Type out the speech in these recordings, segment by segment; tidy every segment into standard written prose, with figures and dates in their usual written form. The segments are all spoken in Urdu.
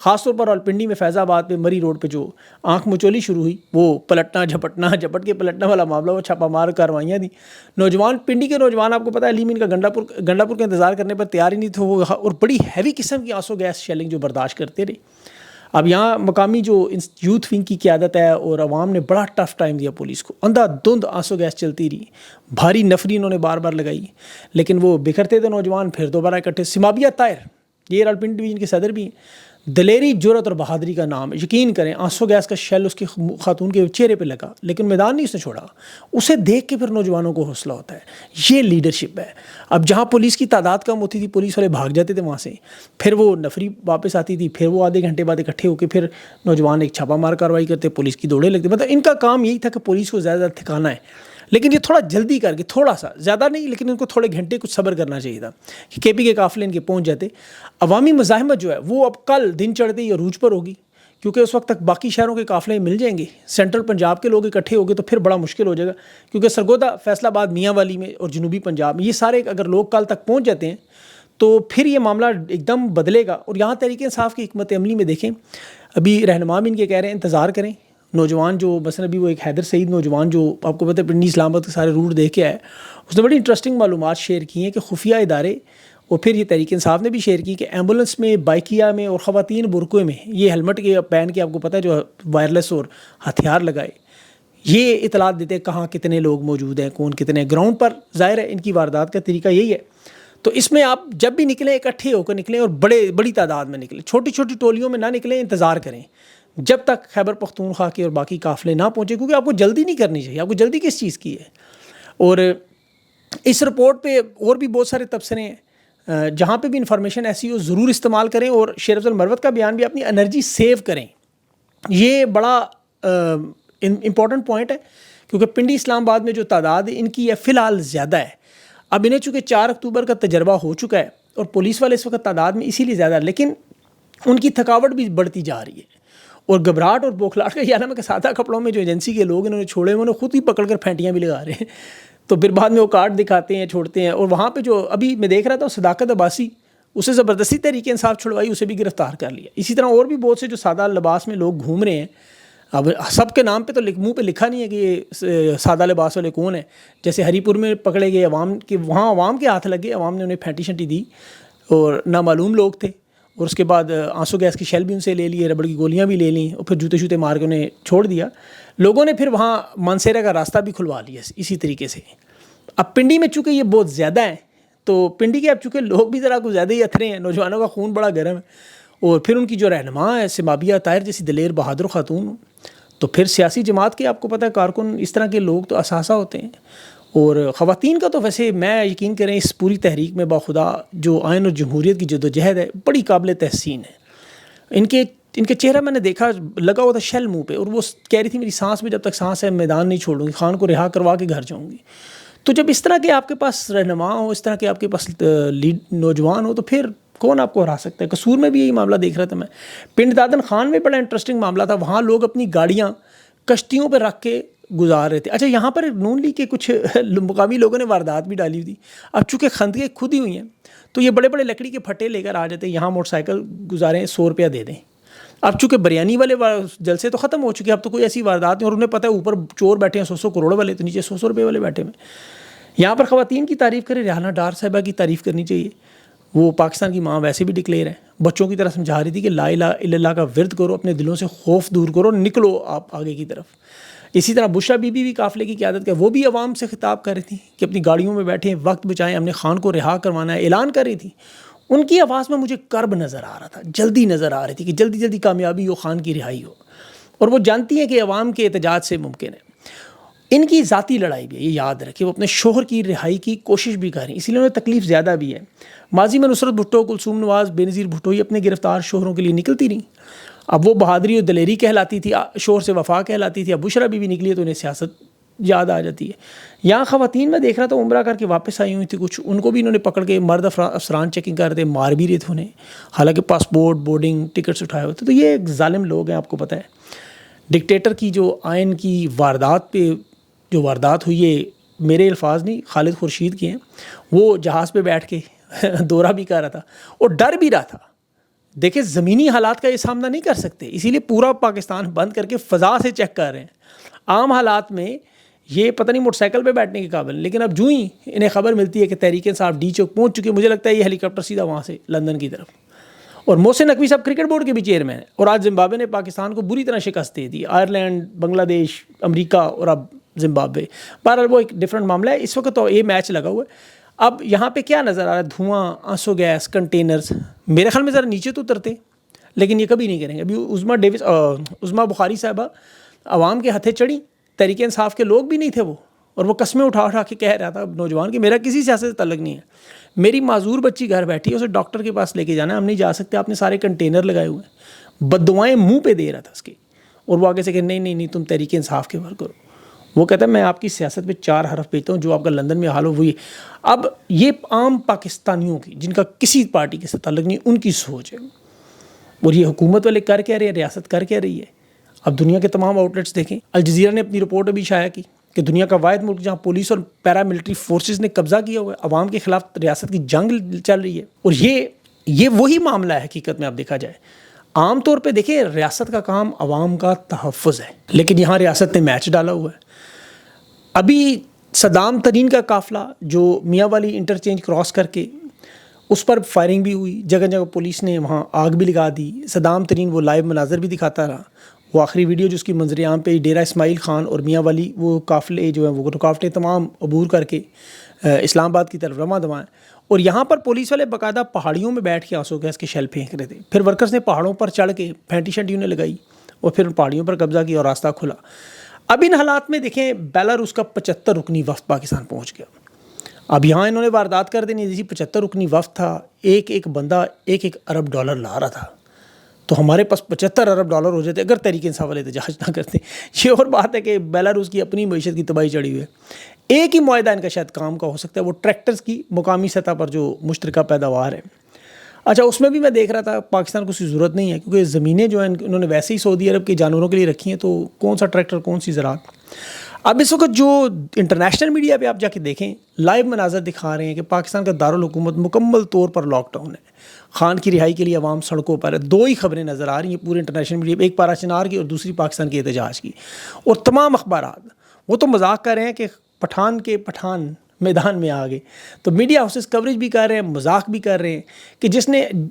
خاص طور پر راولپنڈی میں فیض آباد پہ مری روڈ پہ جو آنکھ مچولی شروع ہوئی، وہ پلٹنا جھپٹ کے پلٹنا والا معاملہ، وہ چھاپہ مار کارروائیاں تھیں. نوجوان پنڈی کے نوجوان آپ کو پتہ ہے علی مین کا گنڈا پور کا انتظار کرنے پر تیار ہی نہیں تھے وہ، اور بڑی ہیوی قسم کی آنسو گیس شیلنگ جو برداشت کرتے رہے. اب یہاں مقامی جو یوتھ ونگ کی قیادت ہے اور عوام نے بڑا ٹف ٹائم دیا پولیس کو، اندھا دھند آنسو گیس چلتی رہی، بھاری نفری انہوں نے بار بار لگائی، لیکن وہ بکھرتے تھے نوجوان، پھر دوبارہ اکٹھے. سمابیہ طاہر یہ راولپنڈی ڈویژن کے صدر بھی ہیں. دلیری، جرت اور بہادری کا نام ہے. یقین کریں آنسو گیس کا شیل اس کی خاتون کے چہرے پہ لگا، لیکن میدان نہیں اس نے چھوڑا. اسے دیکھ کے پھر نوجوانوں کو حوصلہ ہوتا ہے. یہ لیڈرشپ ہے. اب جہاں پولیس کی تعداد کم ہوتی تھی، پولیس والے بھاگ جاتے تھے وہاں سے، پھر وہ نفری واپس آتی تھی، پھر وہ آدھے گھنٹے بعد اکٹھے ہو کے پھر نوجوان ایک چھاپہ مار کارروائی کرتے، پولیس کی دوڑیں لگتی. مطلب ان کا کام یہی تھا کہ پولیس کو زیادہ تھکانا ہے، لیکن یہ تھوڑا جلدی کر کے، تھوڑا سا زیادہ نہیں، لیکن ان کو تھوڑے گھنٹے کچھ صبر کرنا چاہیے تھا کہ کے پی کے قافلے ان کے پہنچ جاتے. عوامی مزاحمت جو ہے وہ اب کل دن چڑھتے ہی عروج پر ہوگی، کیونکہ اس وقت تک باقی شہروں کے قافلے مل جائیں گے. سینٹرل پنجاب کے لوگ اکٹھے ہو گئے تو پھر بڑا مشکل ہو جائے گا، کیونکہ سرگودا، فیصل آباد، میاں والی میں اور جنوبی پنجاب میں یہ سارے اگر لوگ کل تک پہنچ جاتے ہیں تو پھر یہ معاملہ ایک دم بدلے گا. اور یہاں تحریک انصاف کی حکمت عملی میں دیکھیں، ابھی رہنما بھی ان کے کہہ رہے ہیں انتظار کریں. نوجوان جو مثلا ابھی وہ ایک حیدر سعید نوجوان جو آپ کو پتہ ہے پنڈی اسلام آباد کے سارے روٹ دیکھ کے آئے، اس نے بڑی انٹرسٹنگ معلومات شیئر کی ہیں کہ خفیہ ادارے اور پھر یہ تحریک انصاف نے بھی شیئر کی کہ ایمبولنس میں، بائکیا میں اور خواتین برقعے میں یہ ہیلمٹ کے پہن کے آپ کو پتہ ہے جو وائرلیس اور ہتھیار لگائے، یہ اطلاعات دیتے کہاں کتنے لوگ موجود ہیں، کون کتنے. گراؤنڈ پر ظاہر ہے ان کی واردات کا طریقہ یہی ہے. تو اس میں آپ جب بھی نکلیں اکٹھے ہو کر نکلیں اور بڑی تعداد میں نکلیں، چھوٹی چھوٹی ٹولیوں میں نہ نکلیں. انتظار کریں جب تک خیبر پختونخوا کے اور باقی قافلے نہ پہنچے، کیونکہ آپ کو جلدی نہیں کرنی چاہیے. آپ کو جلدی کس چیز کی ہے؟ اور اس رپورٹ پہ اور بھی بہت سارے تبصرے ہیں، جہاں پہ بھی انفارمیشن ایسی ہو ضرور استعمال کریں. اور شیر افضل مروت کا بیان بھی، اپنی انرجی سیو کریں. یہ بڑا امپورٹنٹ پوائنٹ ہے، کیونکہ پنڈی اسلام آباد میں جو تعداد ان کی ہے فی الحال زیادہ ہے. اب انہیں چونکہ 4 اکتوبر کا تجربہ ہو چکا ہے اور پولیس والے اس وقت تعداد میں اسی لیے زیادہ ہے، لیکن ان کی تھکاوٹ بھی بڑھتی جا رہی ہے. اور گھبراہٹ اور بوکھلاہٹ کا یہ عالم ہے کہ سادہ کپڑوں میں جو ایجنسی کے لوگ انہوں نے چھوڑے، انہوں نے خود ہی پکڑ کر پھینٹیاں بھی لگا رہے ہیں. تو پھر بعد میں وہ کارڈ دکھاتے ہیں، چھوڑتے ہیں. اور وہاں پہ جو ابھی میں دیکھ رہا تھا صداقت عباسی، اسے زبردستی تحریک انصاف چھڑوائی، اسے بھی گرفتار کر لیا. اسی طرح اور بھی بہت سے جو سادہ لباس میں لوگ گھوم رہے ہیں. اب سب کے نام پہ تو منہ پہ لکھا نہیں ہے کہ یہ سادہ لباس والے کون ہیں. جیسے ہری پور میں پکڑے گئے عوام کے، وہاں عوام کے ہاتھ لگے، عوام نے انہیں پھینٹی شنٹی دی اور نامعلوم لوگ تھے. اور اس کے بعد آنسو گیس کی شیل بھی ان سے لے لیے، ربڑ کی گولیاں بھی لے لیں، اور پھر جوتے شوتے مار کے انہیں چھوڑ دیا. لوگوں نے پھر وہاں مانسیرا کا راستہ بھی کھلوا لیا اسی طریقے سے. اب پنڈی میں چونکہ یہ بہت زیادہ ہیں، تو پنڈی کے اب چونکہ لوگ بھی ذرا کچھ زیادہ ہی اتھرے ہیں، نوجوانوں کا خون بڑا گرم ہے. اور پھر ان کی جو رہنما ہے سمابیہ طاہر جیسی دلیر بہادر خاتون، تو پھر سیاسی جماعت کے آپ کو پتہ ہے کارکن اس طرح کے لوگ تو اثاثہ ہوتے ہیں. اور خواتین کا تو ویسے میں یقین کریں اس پوری تحریک میں باخدا جو آئین اور جمہوریت کی جدوجہد ہے بڑی قابل تحسین ہے. ان کے چہرہ میں نے دیکھا لگا ہوا تھا شیل منہ پہ، اور وہ کہہ رہی تھی میری سانس میں جب تک سانس ہے میدان نہیں چھوڑوں گی، خان کو رہا کروا کے گھر جاؤں گی. تو جب اس طرح کے آپ کے پاس رہنما ہو، اس طرح کے آپ کے پاس نوجوان ہو، تو پھر کون آپ کو ہرا سکتا ہے؟ قصور میں بھی یہی معاملہ دیکھ رہا تھا میں. پنڈ دادن خان میں بڑا انٹرسٹنگ معاملہ تھا. وہاں لوگ اپنی گاڑیاں کشتیوں پہ رکھ کے گزار رہے تھے. اچھا یہاں پر نون لیگ کے کچھ مقامی لوگوں نے واردات بھی ڈالی ہوئی تھی. اب چونکہ خندقیں خود ہی ہوئی ہیں تو یہ بڑے بڑے لکڑی کے پھٹے لے کر آ جاتے ہیں، یہاں موٹر سائیکل گزاریں 100 روپیہ دے دیں. اب چونکہ بریانی والے جلسے تو ختم ہو چکے، اب تو کوئی ایسی واردات نہیں، اور انہیں پتہ ہے اوپر چور بیٹھے ہیں 100 کروڑ والے، تو نیچے 100 روپے والے بیٹھے ہیں. یہاں پر خواتین کی تعریف کریں، ریحانہ ڈار صاحبہ کی تعریف کرنی چاہیے. وہ پاکستان کی ماں ویسے بھی ڈکلیئر ہیں، بچوں کی طرح سمجھا رہی تھی کہ لا الہ الا اللہ کا ورد کرو، اپنے دلوں سے خوف دور کرو، نکلو آپ آگے کی طرف. اسی طرح بشرا بی بی بھی قافلے کی قیادت کا، وہ بھی عوام سے خطاب کر رہی تھی کہ اپنی گاڑیوں میں بیٹھیں، وقت بچائیں، ہم نے خان کو رہا کروانا ہے، اعلان کر رہی تھی. ان کی آواز میں مجھے کرب نظر آ رہا تھا، جلدی نظر آ رہی تھی کہ جلدی جلدی کامیابی ہو، خان کی رہائی ہو. اور وہ جانتی ہیں کہ عوام کے احتجاج سے ممکن ہے. ان کی ذاتی لڑائی بھی ہے، یہ یاد رکھیں، وہ اپنے شوہر کی رہائی کی کوشش بھی کر رہی ہیں، اسی لیے انہیں تکلیف زیادہ بھی ہے. ماضی میں نصرت بھٹو، کلثوم نواز، بے نظیر بھٹو یہ اپنے گرفتار شوہروں کے لیے نکلتی رہیں. اب وہ بہادری اور دلیری کہلاتی تھی، شوہر سے وفا کہلاتی تھی. اب بشرا بی نکلی ہے تو انہیں سیاست یاد آ جاتی ہے. یہاں خواتین میں دیکھ رہا تھا عمرہ کر کے واپس آئی ہوئی تھی کچھ، ان کو بھی انہوں نے پکڑ کے مرد افسران چیکنگ کر رہے تھے، مار بھی رہے تھے انہیں، حالانکہ پاسپورٹ، بورڈنگ ٹکٹس اٹھائے ہوئے تھے. تو یہ ایک ظالم لوگ ہیں، آپ کو پتہ ہے. ڈکٹیٹر کی جو آئین کی واردات پہ جو واردات ہوئی ہے، میرے الفاظ نہیں خالد خورشید کے ہیں، وہ جہاز پہ بیٹھ کے دورہ بھی کر رہا تھا اور ڈر بھی رہا تھا. دیکھیں زمینی حالات کا یہ سامنا نہیں کر سکتے، اسی لیے پورا پاکستان بند کر کے فضا سے چیک کر رہے ہیں۔ عام حالات میں یہ پتہ نہیں موٹر سائیکل پہ بیٹھنے کے قابل، لیکن اب جو ہی انہیں خبر ملتی ہے کہ تحریک انصاف ڈی چوک پہنچ چکے، مجھے لگتا ہے یہ ہیلی کاپٹر سیدھا وہاں سے لندن کی طرف۔ اور محسن نقوی صاحب کرکٹ بورڈ کے بھی چیئرمین ہیں، اور آج زمبابوے نے پاکستان کو بری طرح شکست دے دی، آئرلینڈ، بنگلہ دیش، امریکہ اور اب زمبابوے۔ بہرحال وہ ایک ڈفرینٹ معاملہ ہے۔ اس وقت تو یہ میچ لگا ہوا ہے۔ اب یہاں پہ کیا نظر آ رہا ہے؟ دھواں، آنسو گیس، کنٹینرز۔ میرے خیال میں ذرا نیچے تو اترتے، لیکن یہ کبھی نہیں کریں گے۔ ابھی عظمیٰ بخاری صاحبہ عوام کے ہتھے چڑھی، تحریک انصاف کے لوگ بھی نہیں تھے وہ، اور وہ قسمیں اٹھا کے کہہ رہا تھا نوجوان کہ میرا کسی سیاست سے تعلق نہیں ہے، میری معذور بچی گھر بیٹھی ہے، اسے ڈاکٹر کے پاس لے کے جانا ہے، ہم نہیں جا سکتے، آپ نے سارے کنٹینر لگائے ہوئے ہیں، بددعائیں منہ پہ دے رہا تھا اس کے، اور وہ آگے سے کہ نہیں تم تحریک انصاف کے ورکر ہو۔ وہ کہتا ہے میں آپ کی سیاست پہ 4 حرف بھیجتا ہوں، جو آپ کا لندن میں حال ہو وہی۔ اب یہ عام پاکستانیوں کی جن کا کسی پارٹی کے ساتھ تعلق نہیں، ان کی سوچ ہے، اور یہ حکومت والے کر کہہ رہے ہیں، ریاست کر کہہ رہی ہے۔ اب دنیا کے تمام آؤٹ لیٹس دیکھیں، الجزیرہ نے اپنی رپورٹ ابھی شائع کی کہ دنیا کا واحد ملک جہاں پولیس اور پیراملٹری فورسز نے قبضہ کیا ہوا ہے، عوام کے خلاف ریاست کی جنگ چل رہی ہے، اور یہ وہی معاملہ ہے حقیقت میں اب دیکھا جائے۔ عام طور پہ دیکھیں ریاست کا کام عوام کا تحفظ ہے، لیکن یہاں ریاست نے میچ ڈالا ہوا ہے۔ ابھی صدام ترین کا قافلہ جو میاں والی انٹرچینج کراس کر کے اس پر فائرنگ بھی ہوئی، جگہ جگہ پولیس نے وہاں آگ بھی لگا دی، صدام ترین وہ لائیو مناظر بھی دکھاتا رہا۔ وہ آخری ویڈیو جو اس کی منظر عام پہ ڈیرہ اسماعیل خان اور میاں والی وہ قافلے جو ہیں وہ رکاوٹیں تمام عبور کر کے اسلام آباد کی طرف رواں دواں، اور یہاں پر پولیس والے باقاعدہ پہاڑیوں میں بیٹھ کے آنسو گیس کے شیل پھینک رہے تھے۔ پھر ورکرز نے پہاڑوں پر چڑھ کے پھینٹی شنٹی انہیں لگائی اور پھر پہاڑیوں پر قبضہ کیا اور راستہ کھلا۔ اب ان حالات میں دیکھیں بیلاروس کا 75 رکنی وفد پاکستان پہنچ گیا۔ اب یہاں انہوں نے واردات کر دینی، جیسی 75 رکنی وفد تھا، ایک بندہ $1 ارب لا رہا تھا، تو ہمارے پاس $75 ارب ہو جاتے اگر تحریک انصاف والے احتجاج نہ کرتے۔ یہ اور بات ہے کہ بیلاروس کی اپنی معیشت کی تباہی چڑھی ہوئی ہے۔ ایک ہی معاہدہ ان کا شاید کام کا ہو سکتا ہے، وہ ٹریکٹرز کی مقامی سطح پر جو مشترکہ پیداوار ہے۔ اچھا اس میں بھی میں دیکھ رہا تھا پاکستان کو اس کی ضرورت نہیں ہے، کیونکہ زمینیں جو ہیں انہوں نے ویسے ہی سعودی عرب کے جانوروں کے لیے رکھی ہیں، تو کون سا ٹریکٹر کون سی زراعت۔ اب اس وقت جو انٹرنیشنل میڈیا پہ آپ جا کے دیکھیں لائیو مناظر دکھا رہے ہیں کہ پاکستان کا دارالحکومت مکمل طور پر لاک ڈاؤن ہے، خان کی رہائی کے لیے عوام سڑکوں پر ہے۔ 2 ہی خبریں نظر آ رہی ہیں پورے انٹرنیشنل میڈیا پہ، ایک پارا چنار کی اور دوسری پاکستان کے احتجاج کی، اور تمام اخبارات وہ تو مذاق کر رہے ہیں کہ پٹھان میدان میں آ گئے، تو میڈیا ہاؤسز کوریج بھی کر رہے ہیں، مذاق بھی کر رہے ہیں کہ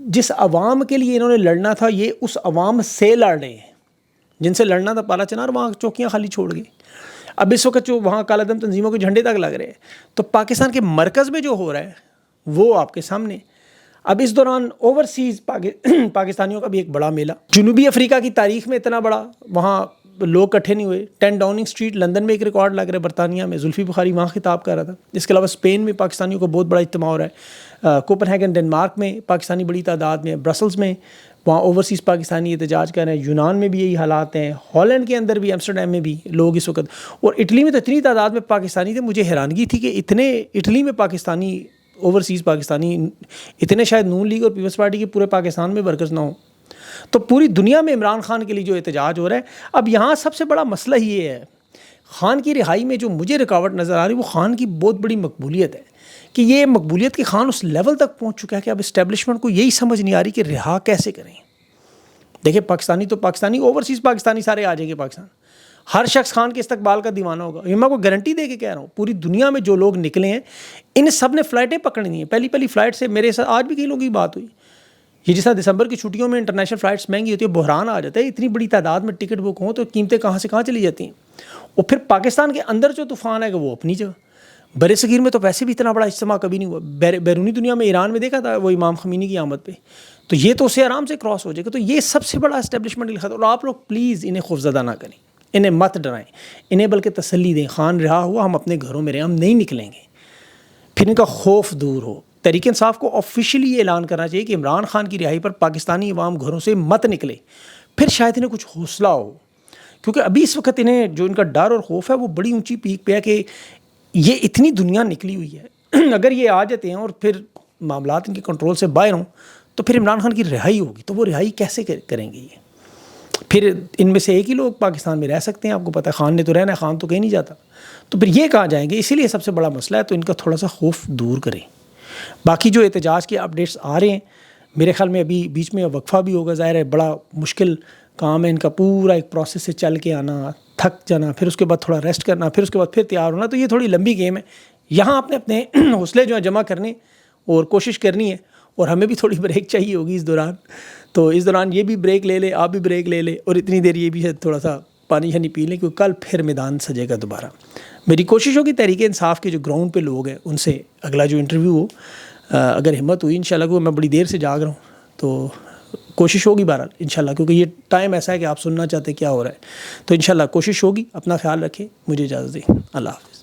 جس عوام کے لیے انہوں نے لڑنا تھا یہ اس عوام سے لڑ رہے ہیں جن سے لڑنا تھا پارا چنار، وہاں چوکیاں خالی چھوڑ گئے۔ اب اس وقت جو وہاں کالا دم تنظیموں کے جھنڈے تک لگ رہے ہیں، تو پاکستان کے مرکز میں جو ہو رہا ہے وہ آپ کے سامنے۔ اب اس دوران اوورسیز پاکستانیوں کا بھی ایک بڑا میلہ، جنوبی افریقہ کی تاریخ میں اتنا بڑا وہاں لوگ اکٹھے نہیں ہوئے۔ 10 ڈاؤننگ اسٹریٹ لندن میں ایک ریکارڈ لگ رہا ہے، برطانیہ میں زلفی بخاری وہاں خطاب کر رہا تھا۔ اس کے علاوہ اسپین میں پاکستانیوں کو بہت بڑا اجتماع ہو رہا ہے، کوپن ہیگن ڈنمارک میں پاکستانی بڑی تعداد میں، برسلز میں وہاں اوورسیز پاکستانی احتجاج کر رہے ہیں، یونان میں بھی یہی حالات ہیں، ہالینڈ کے اندر بھی، ایمسٹرڈیم میں بھی لوگ اس وقت، اور اٹلی میں تو اتنی تعداد میں پاکستانی تھے، مجھے حیرانگی تھی کہ اتنے اٹلی میں پاکستانی، اوورسیز پاکستانی اتنے، شاید نون لیگ اور پیپلز پارٹی کے پورے پاکستان میں ورکرز نہ ہوں۔ تو پوری دنیا میں عمران خان کے لیے جو احتجاج ہو رہا ہے، اب یہاں سب سے بڑا مسئلہ یہ ہے، خان کی رہائی میں جو مجھے رکاوٹ نظر آ رہی ہے وہ خان کی بہت بڑی مقبولیت ہے، کہ یہ مقبولیت کے خان اس لیول تک پہنچ چکا ہے کہ اب اسٹیبلشمنٹ کو یہی سمجھ نہیں آ رہی کہ رہا کیسے کریں۔ دیکھیں پاکستانی تو پاکستانی، اوورسیز پاکستانی سارے آ جائیں گے پاکستان، ہر شخص خان کے استقبال کا دیوانہ ہوگا۔ یہ میں کو گارنٹی دے کے کہہ رہا ہوں، پوری دنیا میں جو لوگ نکلے ہیں ان سب نے فلائٹیں پکڑنی ہیں۔ پہلی فلائٹ سے میرے ساتھ آج بھی کئی لوگوں کی بات ہوئی، یہ جس طرح دسمبر کی چھٹیوں میں انٹرنیشنل فلائٹس مہنگی ہوتی ہے، بحران آ جاتا ہے، اتنی بڑی تعداد میں ٹکٹ بک ہوں تو قیمتیں کہاں سے کہاں چلی جاتی ہیں۔ اور پھر پاکستان کے اندر جو طوفان ہے کہ وہ اپنی جگہ، بر صغیر میں تو ویسے بھی اتنا بڑا اجتماع کبھی نہیں ہوا، بیرونی دنیا میں ایران میں دیکھا تھا وہ امام خمینی کی آمد پہ، تو یہ تو اسے آرام سے کراس ہو جائے گا۔ تو یہ سب سے بڑا اسٹیبلشمنٹ لکھا تھا، اور آپ لوگ پلیز انہیں خوفزدہ نہ کریں، انہیں مت ڈرائیں، انہیں بلکہ تسلی دیں، خان رہا ہوا، ہم اپنے گھروں میں رہیں، ہم نہیں نکلیں گے، پھر ان کا خوف دور ہو۔ تحریک انصاف کو آفیشلی یہ اعلان کرنا چاہیے کہ عمران خان کی رہائی پر پاکستانی عوام گھروں سے مت نکلے، پھر شاید انہیں کچھ حوصلہ ہو، کیونکہ ابھی اس وقت انہیں جو ان کا ڈر اور خوف ہے وہ بڑی اونچی پیک پہ ہے کہ یہ اتنی دنیا نکلی ہوئی ہے، اگر یہ آ جاتے ہیں اور پھر معاملات ان کے کنٹرول سے باہر ہوں تو پھر عمران خان کی رہائی ہوگی، تو وہ رہائی کیسے کریں گے؟ یہ پھر ان میں سے ایک ہی لوگ پاکستان میں رہ سکتے ہیں، آپ کو پتہ ہے خان نے تو رہنا ہے، خان تو کہیں نہیں جاتا، تو پھر یہ کہاں جائیں گے؟ اسی لیے سب سے بڑا مسئلہ ہے، تو ان کا تھوڑا سا خوف دور کریں۔ باقی جو احتجاج کے اپڈیٹس آ رہے ہیں میرے خیال میں ابھی بیچ میں وقفہ بھی ہوگا. ظاہر ہے بڑا مشکل کام ہے ان کا, پورا ایک پروسیس سے چل کے آنا, تھک جانا, پھر اس کے بعد تھوڑا ریسٹ کرنا, پھر اس کے بعد پھر تیار ہونا, تو یہ تھوڑی لمبی گیم ہے. یہاں آپ نے اپنے حوصلے جو ہیں جمع کرنے اور کوشش کرنی ہے, اور ہمیں بھی تھوڑی بریک چاہیے ہوگی اس دوران. تو اس دوران یہ بھی بریک لے لے, آپ بھی بریک لے لے, اور اتنی دیر یہ بھی ہے تھوڑا سا پانی شانی پی لیں, کیونکہ کل پھر میدان سجے گا دوبارہ. میری کوشش ہوگی تحریک انصاف کے جو گراؤنڈ پہ لوگ ہیں ان سے اگلا جو انٹرویو ہو, اگر ہمت ہوئی انشاءاللہ, کو میں بڑی دیر سے جاگ رہا ہوں تو کوشش ہوگی بہرحال انشاءاللہ, کیونکہ یہ ٹائم ایسا ہے کہ آپ سننا چاہتے کیا ہو رہا ہے. تو انشاءاللہ کوشش ہوگی. اپنا خیال رکھیں, مجھے اجازت دیں. اللہ حافظ.